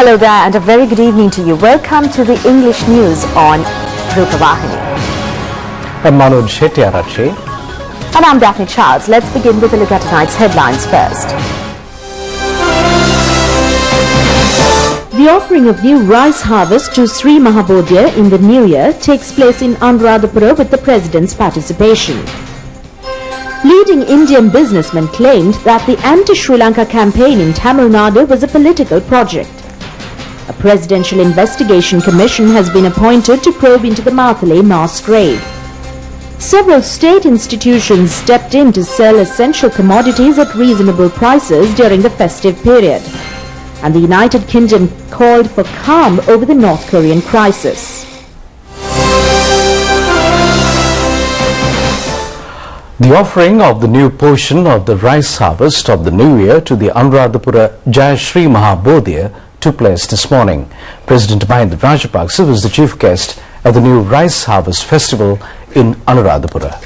Hello there and a very good evening to you. Welcome to the English news on Rupavahini. I'm Manoj Shetty. And I'm Daphne Charles. Let's begin with a look at tonight's headlines first. The offering of new rice harvest to Sri Mahabodhya in the new year takes place in Anuradhapura with the President's participation. Leading Indian businessmen claimed that the anti-Sri Lanka campaign in Tamil Nadu was a political project. A presidential investigation commission has been appointed to probe into the Mathale mass grave. Several state institutions stepped in to sell essential commodities at reasonable prices during the festive period. And the United Kingdom called for calm over the North Korean crisis. The offering of the new portion of the rice harvest of the new year to the Anuradhapura Jai Sri Mahabodhya took place this morning. President Mahinda Rajapaksa was the chief guest at the new rice harvest festival in Anuradhapura.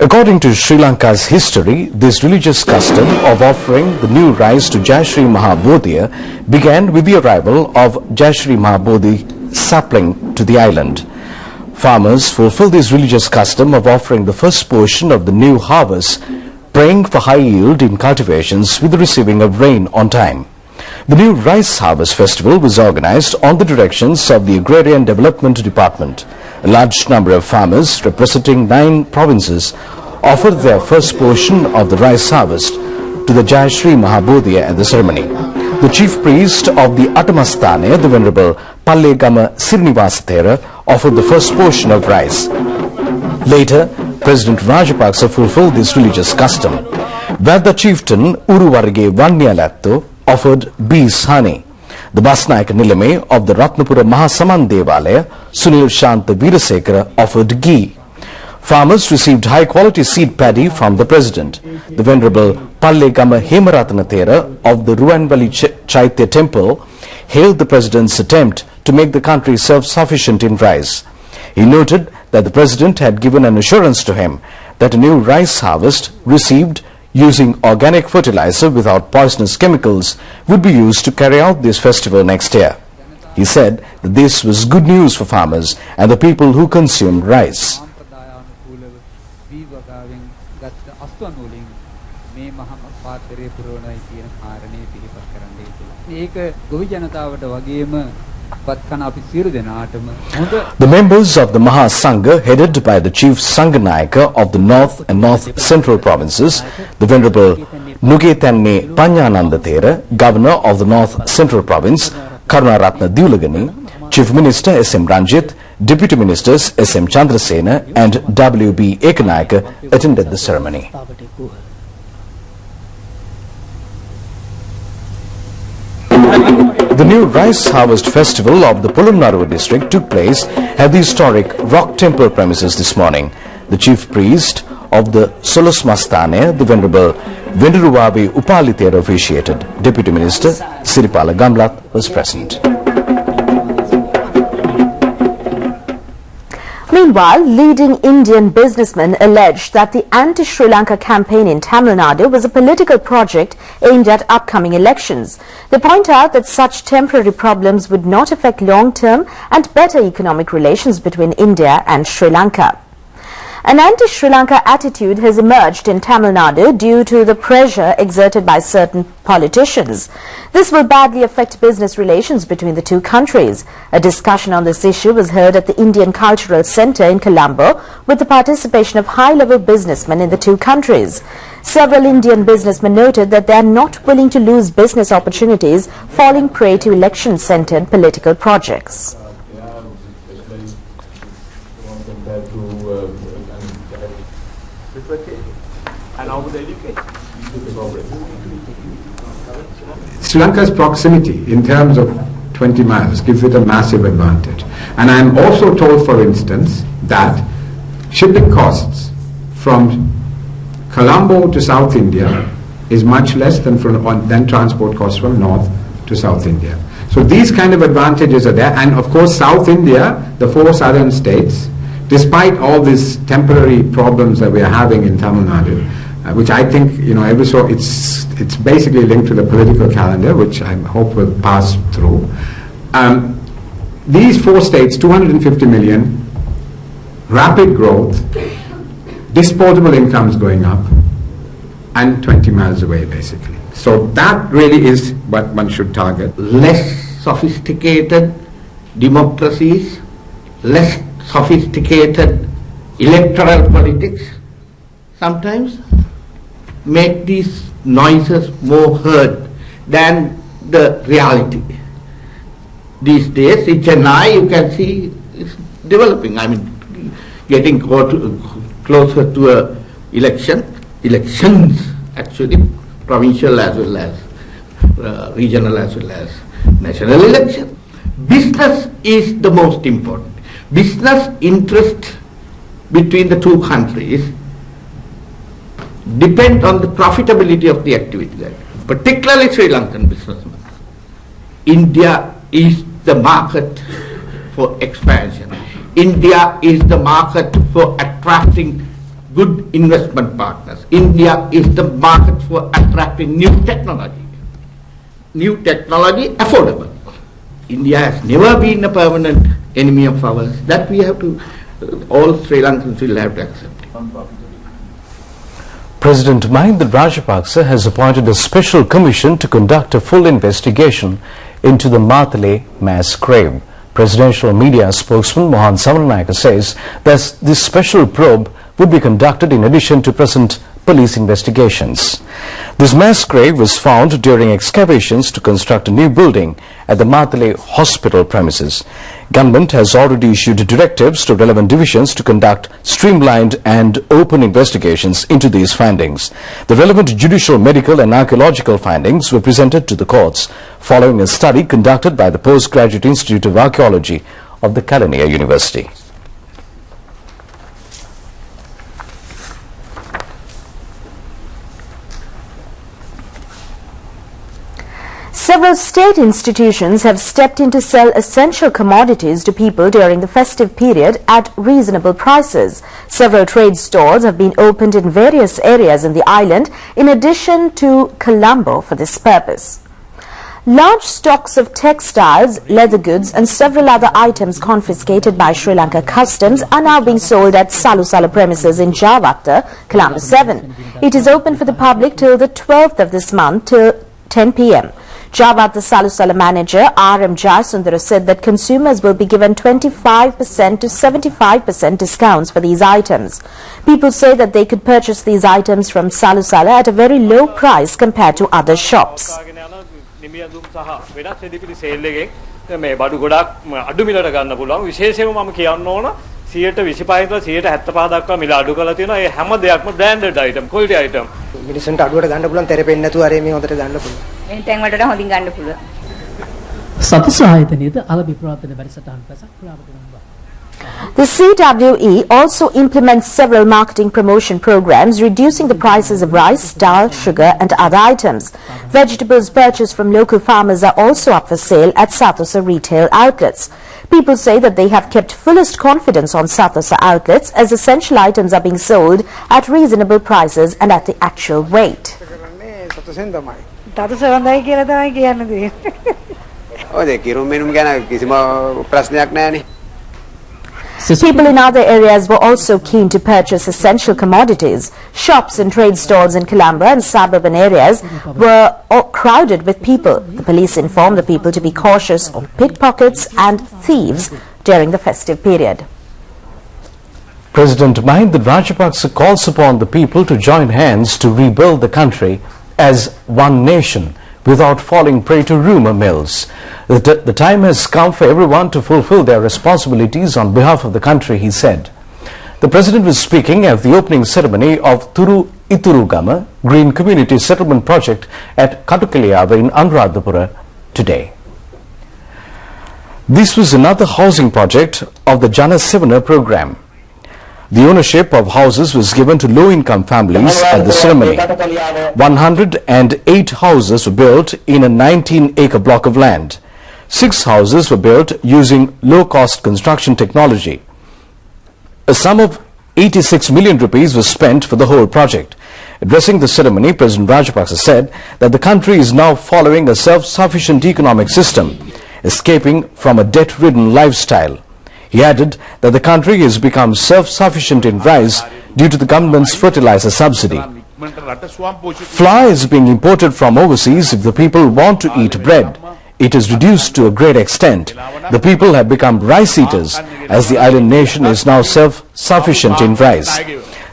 According to Sri Lanka's history, this religious custom of offering the new rice to Jai Sri Mahabodhya began with the arrival of Jai Sri Mahabodhi sapling to the island. Farmers fulfill this religious custom of offering the first portion of the new harvest, praying for high yield in cultivations with the receiving of rain on time. The new rice harvest festival was organized on the directions of the Agrarian Development Department. A large number of farmers representing 9 provinces offered their first portion of the rice harvest to the Jai Sri Mahabodhya at the ceremony. The chief priest of the Attamastane, the Venerable Pallegama Srinivasthera, offered the first portion of rice. Later, President Rajapaksa fulfilled this religious custom. Vada chieftain Uruvarige Vanyalatto offered bees honey. The Basnayaka Nilame of the Ratnapura Mahasaman Devalaya, Sunil Shanta Veerasekara, offered ghee. Farmers received high-quality seed paddy from the President. The Venerable Pallegama Hemarathanathera of the Ruanvali Chaitya Temple hailed the President's attempt to make the country self-sufficient in rice. He noted that the President had given an assurance to him that a new rice harvest received using organic fertilizer without poisonous chemicals would be used to carry out this festival next year. He said that this was good news for farmers and the people who consume rice. The members of the Maha Sangha, headed by the Chief Sanganayaka of the North and North Central provinces, the Venerable Nugetanne Panyanandathera, Governor of the North Central Province, Karunaratna Diulagani, Chief Minister S.M. Ranjit, Deputy Ministers S.M. Chandrasena and W.B. Ekanayaka attended the ceremony. The new rice harvest festival of the Polonnaruwa district took place at the historic Rock Temple premises this morning. The chief priest of the Solosmastane, the Venerable Venduruvavi Upalithera, officiated. Deputy Minister Siripala Gamlat was present. Meanwhile, leading Indian businessmen alleged that the anti-Sri Lanka campaign in Tamil Nadu was a political project aimed at upcoming elections. They point out that such temporary problems would not affect long-term and better economic relations between India and Sri Lanka. An anti-Sri Lanka attitude has emerged in Tamil Nadu due to the pressure exerted by certain politicians. This will badly affect business relations between the two countries. A discussion on this issue was heard at the Indian Cultural Centre in Colombo with the participation of high-level businessmen in the two countries. Several Indian businessmen noted that they are not willing to lose business opportunities falling prey to election-centred political projects. Sri Lanka's proximity in terms of 20 miles gives it a massive advantage. And I am also told, for instance, that shipping costs from Colombo to South India is much less than transport costs from North to South India. So these kind of advantages are there. And of course, South India, the 4 southern states, despite all these temporary problems that we are having in Tamil Nadu, which I think, it's basically linked to the political calendar, which I hope will pass through. These 4 states, 250 million, rapid growth, disposable incomes going up, and 20 miles away, basically. So that really is what one should target. Less sophisticated democracies, less sophisticated electoral politics sometimes make these noises more heard than the reality. These days in Chennai you can see it's developing, getting closer to elections actually, provincial as well as regional as well as national election. Business is the most important. Business interest between the two countries depend on the profitability of the activity there, particularly Sri Lankan businessmen. India is the market for expansion. India is the market for attracting good investment partners. India is the market for attracting new technology. New technology affordable. India has never been a permanent enemy of ours. That we have to, all Sri Lankans will have to accept. President Mahinda Rajapaksa has appointed a special commission to conduct a full investigation into the Matale mass grave. Presidential media spokesman Mohan Samananayake says that this special probe would be conducted in addition to present police investigations. This mass grave was found during excavations to construct a new building at the Matale hospital premises. Government has already issued directives to relevant divisions to conduct streamlined and open investigations into these findings. The relevant judicial, medical and archaeological findings were presented to the courts following a study conducted by the Postgraduate Institute of Archaeology of the Kelaniya University. Several state institutions have stepped in to sell essential commodities to people during the festive period at reasonable prices. Several trade stores have been opened in various areas in the island, in addition to Colombo for this purpose. Large stocks of textiles, leather goods and several other items confiscated by Sri Lanka Customs are now being sold at Salusala premises in Javatta, Colombo 7. It is open for the public till the 12th of this month till 10 p.m. Javatta Salusala manager R.M. Jayasundara said that consumers will be given 25% to 75% discounts for these items. People say that they could purchase these items from Salusala at a very low price compared to other shops. සියයට 25 ඉඳලා 175 දක්වා මිල අඩු කරලා තියෙනවා. ඒ හැම දෙයක්ම branded item, quality item. මිනිස්සුන්ට අඩුවට ගන්න පුළුවන්, තෙරපෙන්නේ නැතුව අර මේ හොඳට ගන්න පුළුවන්. මේ ටැන් වලට හොඳින් ගන්න පුළුවන්. සතස ආයතනයේද අලබි ප්‍රවර්තන වැඩසටහන් පැසක් ප්‍රාප්ත වෙනවා. The CWE also implements several marketing promotion programs, reducing the prices of rice, dal, sugar and other items. Vegetables purchased from local farmers are also up for sale at Satosa retail outlets. People say that they have kept fullest confidence on Satosa outlets as essential items are being sold at reasonable prices and at the actual weight. People in other areas were also keen to purchase essential commodities. Shops and trade stalls in Colombo and suburban areas were crowded with people. The police informed the people to be cautious of pickpockets and thieves during the festive period. President Mahinda Rajapaksa calls upon the people to join hands to rebuild the country as one nation without falling prey to rumor mills. The time has come for everyone to fulfill their responsibilities on behalf of the country, he said. The President was speaking at the opening ceremony of Turu Iturugama Green Community Settlement Project at Katukaliava in Anuradhapura today. This was another housing project of the Jana Sivana program. The ownership of houses was given to low-income families at the ceremony. 108 houses were built in a 19-acre block of land. 6 houses were built using low-cost construction technology. A sum of 86 million rupees was spent for the whole project. Addressing the ceremony, President Rajapaksa said that the country is now following a self-sufficient economic system, escaping from a debt-ridden lifestyle. He added that the country has become self-sufficient in rice due to the government's fertilizer subsidy. Flour is being imported from overseas if the people want to eat bread. It is reduced to a great extent. The people have become rice eaters as the island nation is now self-sufficient in rice.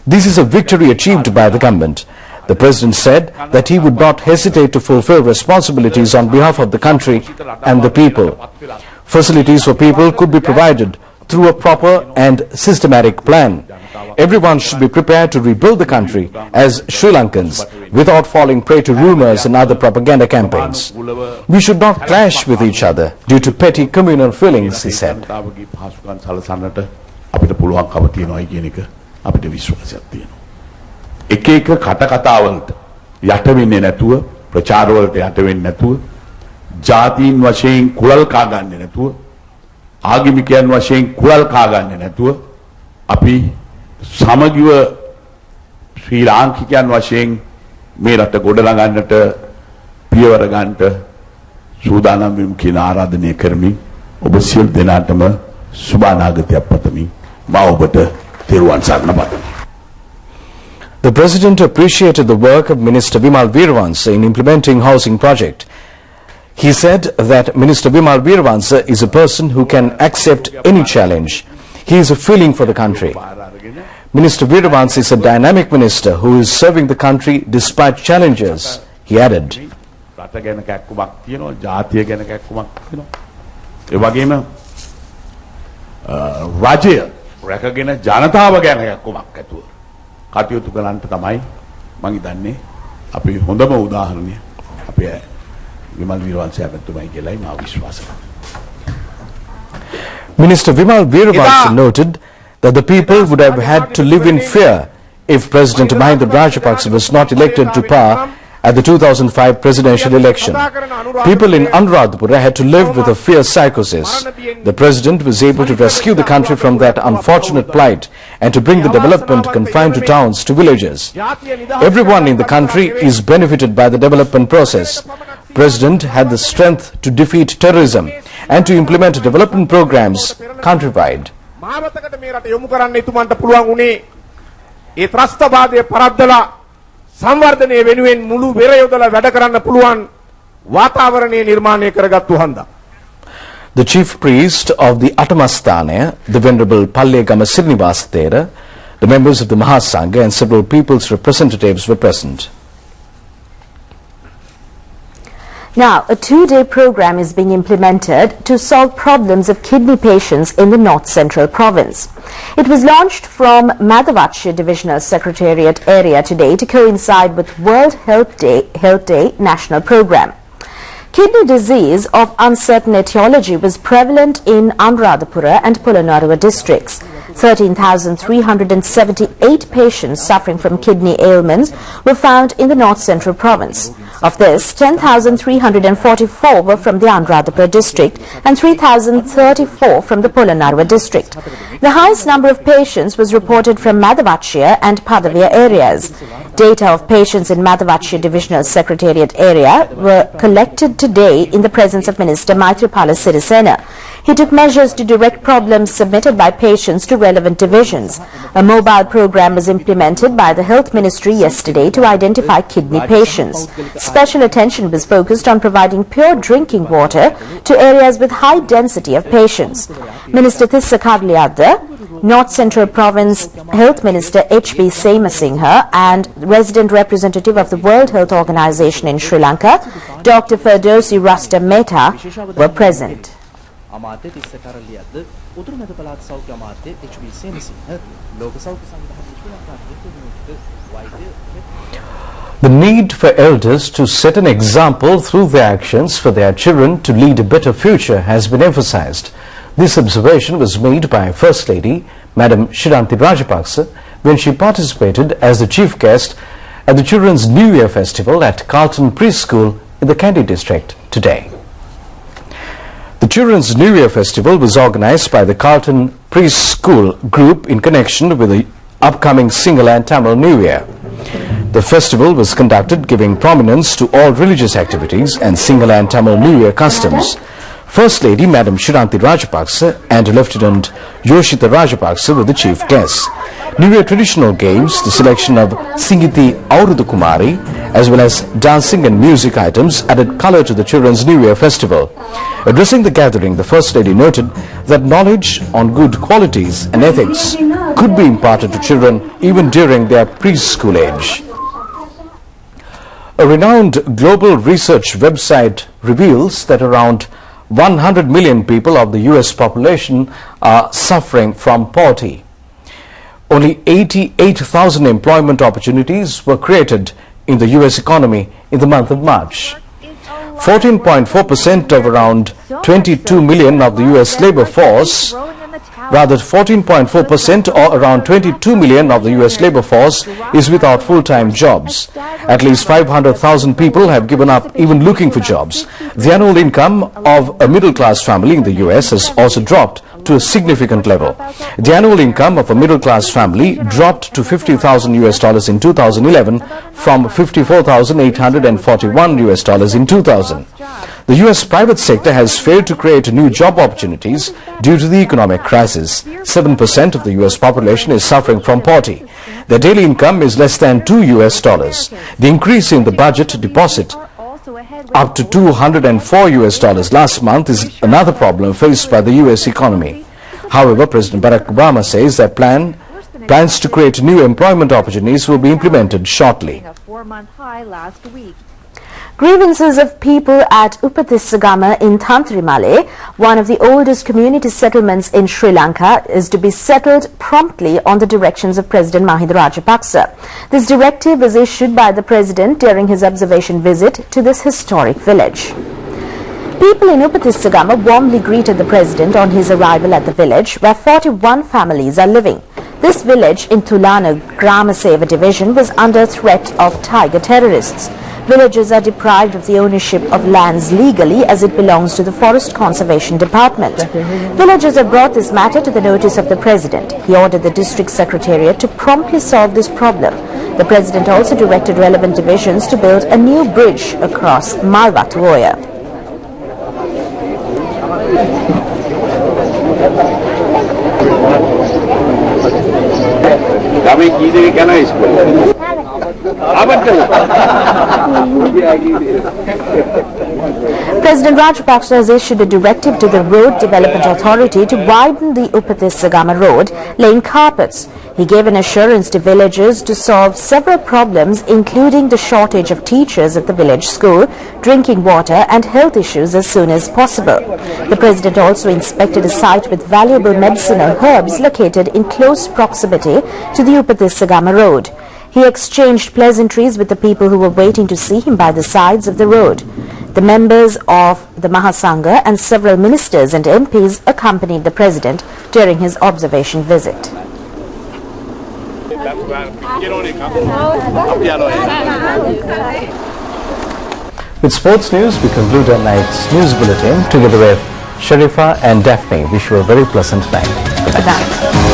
This is a victory achieved by the government. The President said that he would not hesitate to fulfill responsibilities on behalf of the country and the people. Facilities for people could be provided through a proper and systematic plan. Everyone should be prepared to rebuild the country as Sri Lankans without falling prey to rumors and other propaganda campaigns. We should not clash with each other due to petty communal feelings, he said. එක එක කටකතාවලට යට වෙන්නේ නැතුව ප්‍රචාර වලට යට වෙන්නේ නැතුව ජාතීන් වශයෙන් කුලල් කා ගන්නේ නැතුව ආගමිකයන් වශයෙන් කුලල් කා ගන්නේ නැතුව අපි සමගිව ශ්‍රී ලාංකිකයන් වශයෙන් මේ රට ගොඩනගන්නට පියවර ගන්නට සූදානම් වෙමු කියන ආරාධනය කරමින් ඔබ සියලු දෙනාටම සුබ අනාගතයක් පතමින් මා ඔබට තෙරුවන් සරණ පතමි. The President appreciated the work of Minister Vimal Veerawansa in implementing housing project. He said that Minister Vimal Veerawansa is a person who can accept any challenge. He is a feeling for the country. Minister Veerawansa is a dynamic minister who is serving the country despite challenges, he added. කටයුතු කරන්නට තමයි මම හිතන්නේ අපි හොඳම උදාහරණය අපේ විමල් වීරවංශ ඇමතුමයි කියලායි මම විශ්වාස කරනවා. Minister Vimal Veerawansa noted that the people would have had to live in fear if President Mahinda Rajapaksa was not elected to power at the 2005 presidential election. People in Anuradhapura had to live with a fear psychosis. The President was able to rescue the country from that unfortunate plight and to bring the development confined to towns to villages. Everyone in the country is benefited by the development process. President had the strength to defeat terrorism and to implement development programs countrywide. සංවර්ධනය වෙනුවෙන් මුළු වෙර යොදලා වැඩ කරන්න පුළුවන් වාතාවරණය නිර්මාණය කරගත්තු හන්දා. The chief priest of the Atamasthana, the Venerable Pallegama Srinivasa Thera, the members of the Mahasangha and several people's representatives were present. Now, a 2-day program is being implemented to solve problems of kidney patients in the North Central Province. It was launched from Madhavachya Divisional Secretariat area today to coincide with World Health Day National Program. Kidney disease of uncertain etiology was prevalent in Anuradhapura and Polonnaruwa districts. 13,378 patients suffering from kidney ailments were found in the North Central Province. Of this, 10,344 were from the Anuradhapura district and 3,034 from the Polonnaruwa district. The highest number of patients was reported from Madhavachya and Padavia areas. Data of patients in Madhavachya Divisional Secretariat area were collected today in the presence of Minister Maithripala Sirisena. He took measures to direct problems submitted by patients to relevant divisions. A mobile program was implemented by the Health Ministry yesterday to identify kidney patients. Special attention was focused on providing pure drinking water to areas with high density of patients. Minister Thissa Kadliyadda, North Central Province Health Minister H.B. Semasinghe and resident representative of the World Health Organization in Sri Lanka, Dr. Ferdowsi Rustam Mehta, were present. අමාත්‍ය තිස්ස කරලියද්ද උතුරු මැද පළාත් සෞඛ්‍ය අමාත්‍ය එච්.බී. සේනසිංහ ලෝක සෞඛ්‍ය සංවිධානයේ ශ්‍රී ලංකාවේ නියුක්ත වෛද්‍ය. The need for elders to set an example through their actions for their children to lead a better future has been emphasized. This observation was made by First Lady Madam Shiranti Rajapaksa when she participated as the chief guest at the Children's New Year Festival at Carlton Preschool in the Kandy district today. The Children's New Year Festival was organized by the Carlton Preschool Group in connection with the upcoming Sinhala and Tamil New Year. The festival was conducted giving prominence to all religious activities and Sinhala and Tamil New Year customs. First Lady Madam Shiranti Rajapaksa and Lieutenant Yoshita Rajapaksa were the chief guests. New Year traditional games, the selection of Singiti Aurudu Kumari, as well as dancing and music items added colour to the children's New Year festival. Addressing the gathering, the First Lady noted that knowledge on good qualities and ethics could be imparted to children even during their preschool age. A renowned global research website reveals that around 100 million people of the US population are suffering from poverty. Only 88,000 employment opportunities were created in the US economy in the month of March. 14.4% of around 22 million of the US labor force, rather 14.4% or around 22 million of the US labor force is without full-time jobs. At least 500,000 people have given up even looking for jobs. The annual income of a middle-class family in the US has also dropped to a significant level. The annual income of a middle-class family dropped to $50,000 in 2011 from $54,841 in 2000. The US private sector has failed to create new job opportunities due to the economic crisis. 7% of the US population is suffering from poverty. Their daily income is less than $2. The increase in the budget deposit up to $204 last month is another problem faced by the US economy. However, President Barack Obama says that plans to create new employment opportunities will be implemented shortly. Grievances of people at Upatissagama in Tantrimale, one of the oldest community settlements in Sri Lanka, is to be settled promptly on the directions of President Mahinda Rajapaksa. This directive was issued by the President during his observation visit to this historic village. People in Upatissagama warmly greeted the President on his arrival at the village, where 41 families are living. This village in Tulana Grama Seva division was under threat of tiger terrorists. Villagers are deprived of the ownership of lands legally as it belongs to the Forest Conservation Department. Villagers have brought this matter to the notice of the President. He ordered the District Secretariat to promptly solve this problem. The President also directed relevant divisions to build a new bridge across Malwatuoya. President Rajapaksa has issued a directive to the Road Development Authority to widen the Upatissagama road, laying carpets. He gave an assurance to villagers to solve several problems, including the shortage of teachers at the village school, drinking water and health issues as soon as possible. The President also inspected a site with valuable medicinal herbs located in close proximity to the Upatissagama road. He exchanged pleasantries with the people who were waiting to see him by the sides of the road. The members of the Mahasangha and several ministers and MPs accompanied the President during his observation visit. With sports news, we conclude our night's news bulletin together with Sharifa and Daphne. Wish you a very pleasant night. Good night.